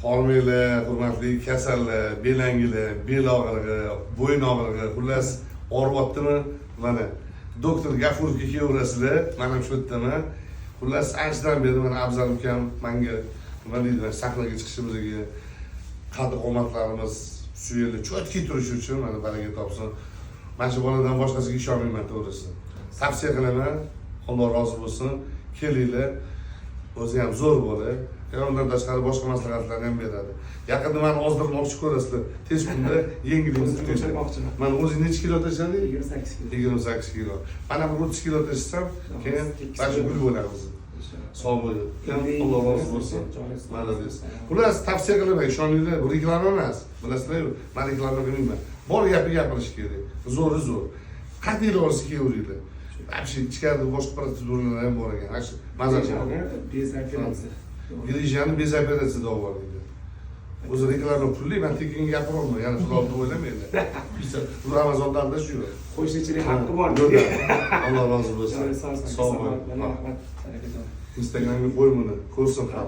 Qolmaylar, hurmatli kasallar, belangilar, bel og'rig'i, bo'yin og'rig'i, xullas og'riyaptimi? Mana doktor Gafurovga kelaverasizlar, mana shu yerdaman. Xullas anchadan beri mana Abzal ukam menga nima deydi, sahnaga chiqishimizga qadr qomatlarimiz shu yerda cho'tki turishi uchun mana baraka topsin. Mana shu boladan boshqasiga ishonmayman to'g'risi. Tavsiya qilaman, Alloh rozi bo'lsin. Kelinglar. O'zi ham zo'r bola. Undan tashqari boshqa maslahatlarni ham beradi. Yaqinda meni ozdirmoqchi ko'rasizlar. Tez kunda yengilimizni ko'tarmoqchiman. Mana o'zing necha kilo tashlading? 28 kilo. 28 kilo. Mana bir 30 kilo tashsam, keyin tashkil bo'lamiz. Sog' bo'ling. Alloh rozi bo'lsin. Malades. Xullas tavsiya qilaman, ishoninglar, bu reklama emas. Bilasizlar-ku, men reklama qilmayman. Bor gapi gapirish kerak. Zo'ri zo'r. Qanday olsa kelaveringlar. Вообще ichkarida boshqa proseduralar ham bor ekan. Mazza bez operatsiya. Grijani bez operatsiyada olib o'zi reklama pulli, men tekin gapirolmayman. Ya'ni xudoni o'ylamaydi. Ramazondan da shu. Qo'shnichilik haqqi bor. Alloh rozi bo'lsin. Sog' bo'ling. Instagramga qo'y buni, ko'rsin ham.